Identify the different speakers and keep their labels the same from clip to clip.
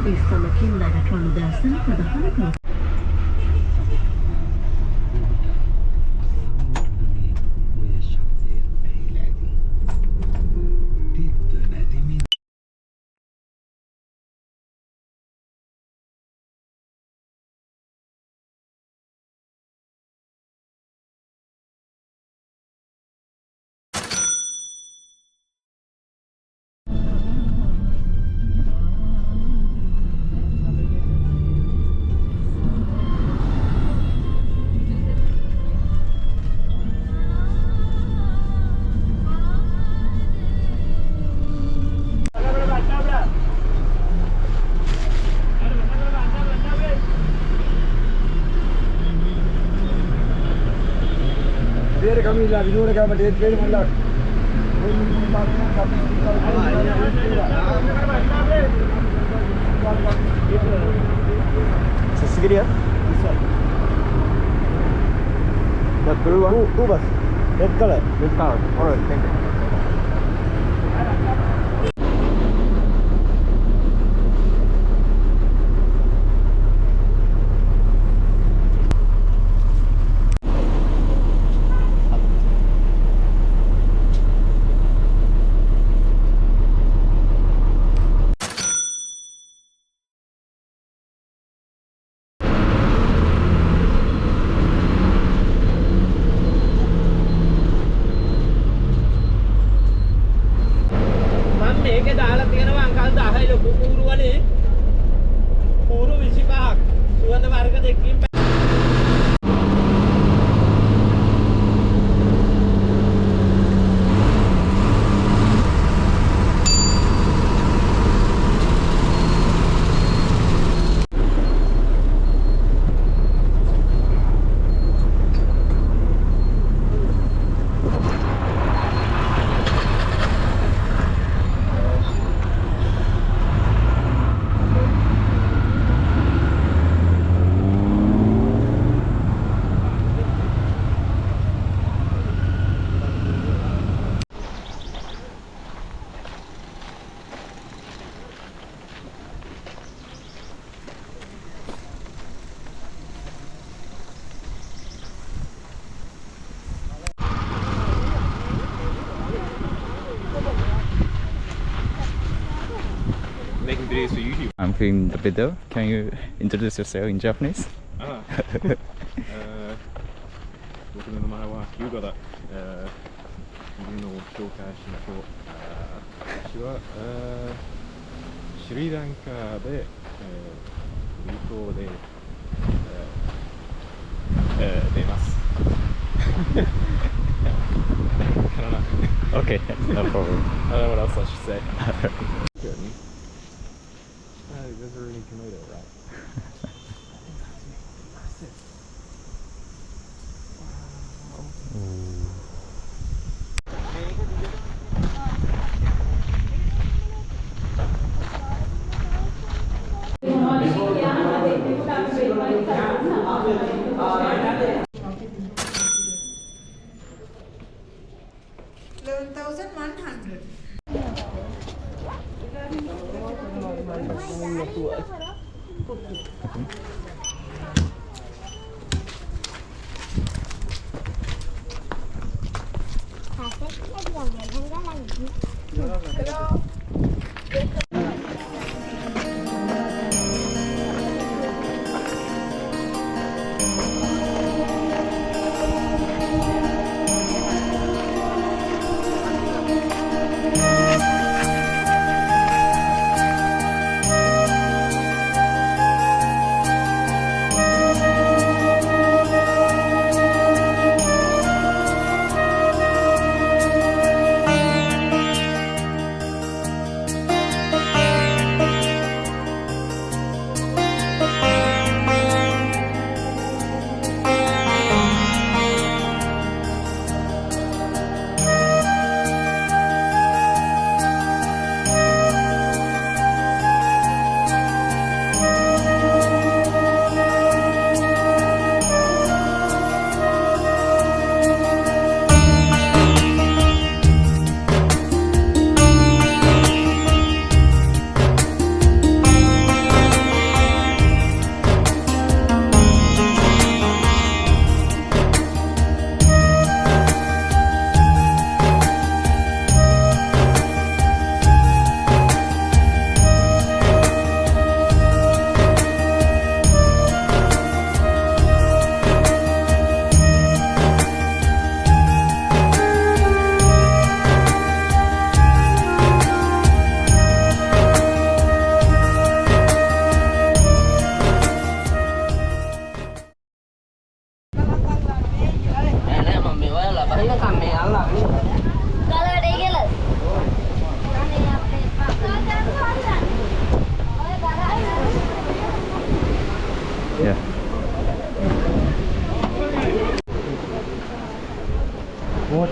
Speaker 1: Islamaki Megatron Dasan Padahana.
Speaker 2: Kami lah, video mereka macam itu malah. Sigiriya? This one. What blue one? Two bus. Red color. Red color. Alright, thank you.
Speaker 3: මේකේ දාලා තියෙනවා uncle 10 ලොකු කූරු වනේ කූරු 25ක් සුවඳ වර්ග දෙකකින්
Speaker 4: making videos for YouTube.
Speaker 5: I'm filming the video. Can you introduce yourself in Japanese?
Speaker 4: 僕の名前はヒューガだ。犬の紹介しましょう。私はスリランカで旅行で出ます。
Speaker 5: Okay, no problem.
Speaker 4: I don't know what else I should say. There's a really tomato, right?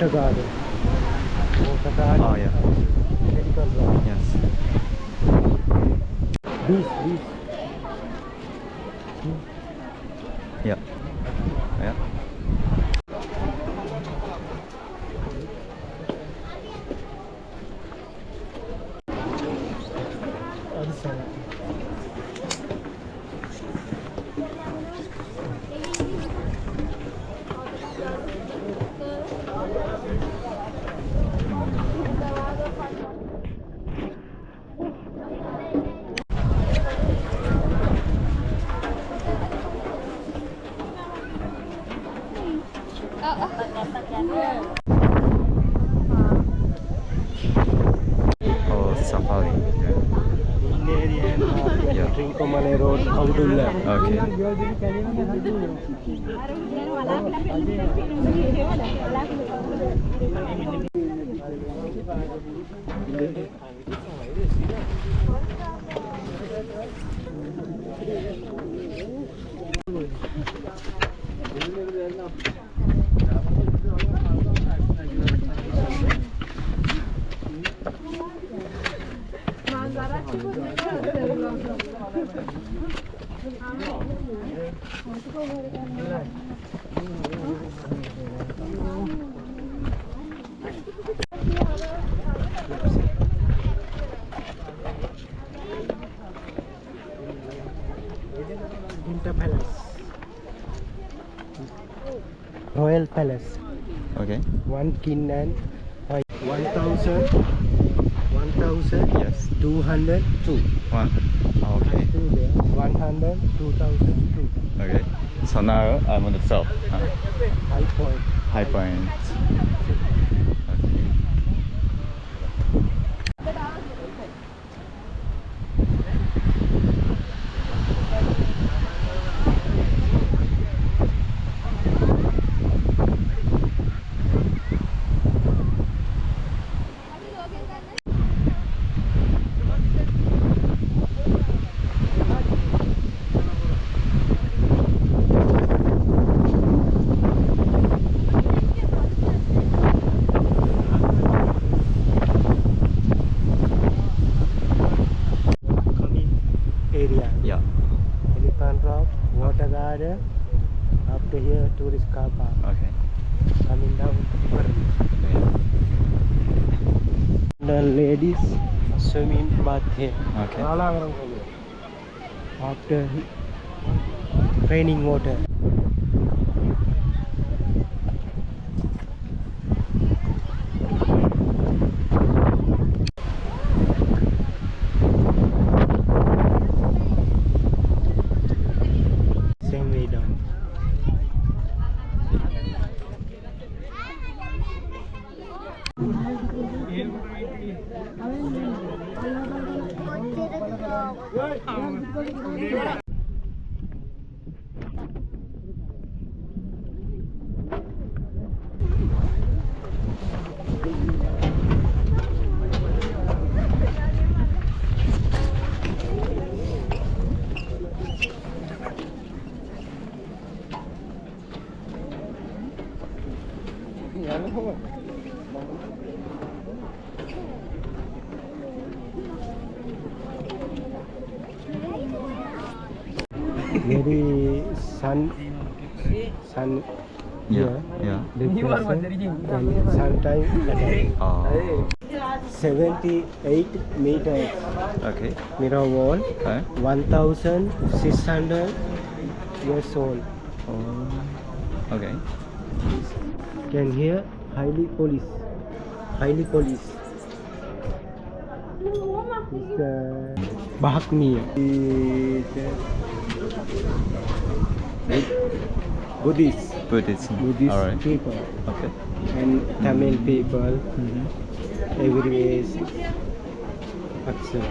Speaker 2: water garden. Water garden.
Speaker 5: Oh, yeah.
Speaker 2: Medical garden.
Speaker 5: Yes.
Speaker 2: Beach.
Speaker 5: Yeah. Yeah.
Speaker 2: Other side.
Speaker 5: Oh, safari. Yeah. Yeah.
Speaker 2: Trincomalee Road, Kuala.
Speaker 5: Okay.
Speaker 2: Winter Palace. Royal Palace.
Speaker 5: Okay.
Speaker 2: One king and 1,000.
Speaker 5: Yes.
Speaker 2: 202.
Speaker 5: One. Okay.
Speaker 2: 100. 2002.
Speaker 5: Okay. So now I'm on the top.
Speaker 2: High point.
Speaker 5: High point.
Speaker 2: Area.
Speaker 5: Yeah.
Speaker 2: Elephant Rock, Water Garden. After here, tourist car park.
Speaker 5: Okay.
Speaker 2: Coming down. The ladies swimming bath here.
Speaker 5: Okay.
Speaker 2: After raining water. Same way down. Very sun
Speaker 5: Yeah. Yeah.
Speaker 2: depression and sometime
Speaker 5: Oh.
Speaker 2: 78 meters
Speaker 5: Okay.
Speaker 2: mirror wall,
Speaker 5: Okay.
Speaker 2: 1,600 years old.
Speaker 5: Oh. Okay.
Speaker 2: Can hear highly policed. It's Bahakmi. Buddhist
Speaker 5: Alright.
Speaker 2: people
Speaker 5: Okay.
Speaker 2: and Tamil people
Speaker 5: Mm-hmm.
Speaker 2: everywhere is accept.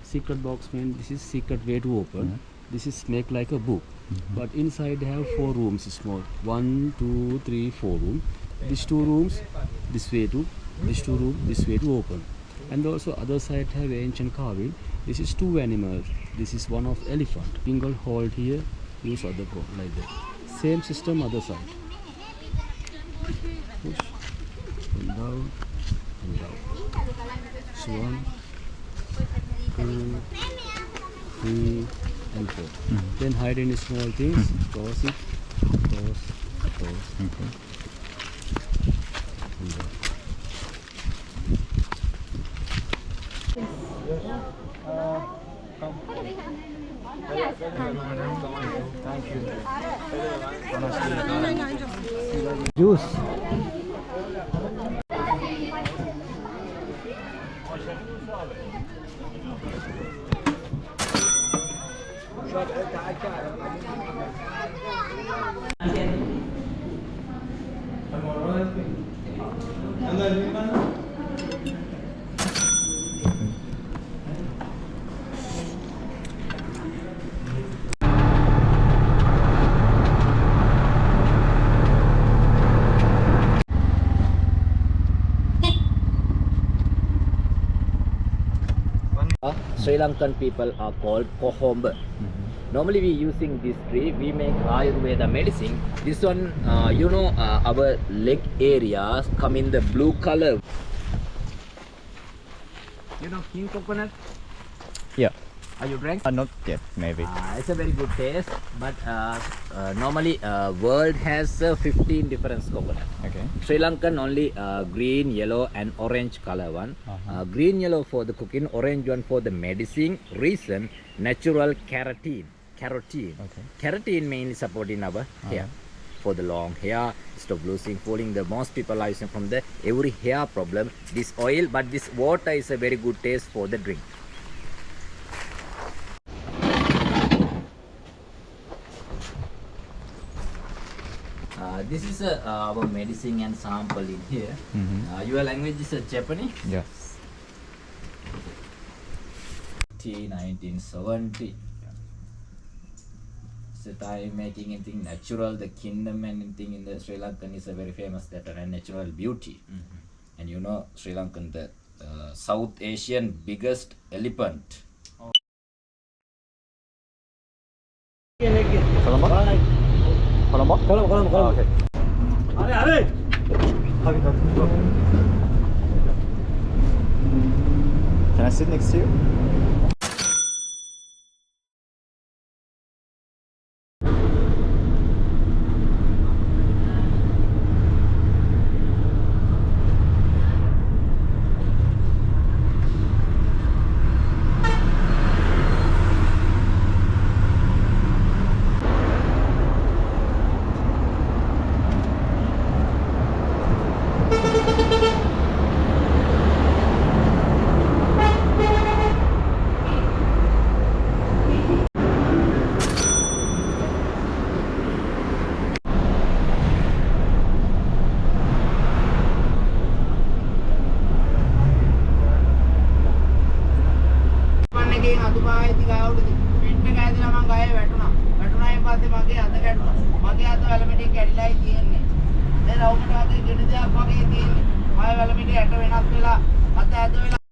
Speaker 6: Secret box means this is secret way to open. This is make like a book. but inside they have 4 rooms small. 1, 2, 3, 4 rooms. These 2 rooms this way to, this 2 rooms this way to open. And also other side have ancient carving. This is 2 animals. This is one of elephant. Single hold here, use other go like that. Same system other side. Push and down and down. So 1, 2, 3 and 4. Then hide any small things. Toss it. Toss.
Speaker 5: Okay.
Speaker 6: And down.
Speaker 2: Juice.
Speaker 7: Sri Lankan people are called Kohomba. Normally we using this tree, we make Ayurveda medicine. This one, our leg areas come in the blue color. You know king coconut?
Speaker 5: Yeah.
Speaker 7: Are you drank?
Speaker 5: Not yet, maybe.
Speaker 7: It's a very good taste, but normally world has 15 different coconut.
Speaker 5: Okay.
Speaker 7: Sri Lankan only green, yellow and orange color one. Green, yellow for the cooking, orange one for the medicine. Reason, natural keratin.
Speaker 5: Okay.
Speaker 7: Keratin mainly supporting our hair. For the long hair, stop losing, falling. The most people are using from the every hair problem. This oil, but this water is a very good taste for the drink. This is our medicine and sample in here. Your language is Japanese?
Speaker 5: Yes.
Speaker 7: 1970. So time making anything natural, the kingdom and anything in the Sri Lankan is a very famous that and natural beauty. And you know Sri Lankan, the South Asian biggest elephant.
Speaker 5: Colombo? Oh, okay. Can I sit next to you?
Speaker 3: මගේ අත වැලමිටින් කැඩිලායි තියෙන්නේ. මේ රවුමට වගේ ගෙඩි දෙයක් වගේ තියෙන්නේ. මගේ වැලමිටිය ඇට වෙනස් වෙලා අත ඇද වෙලා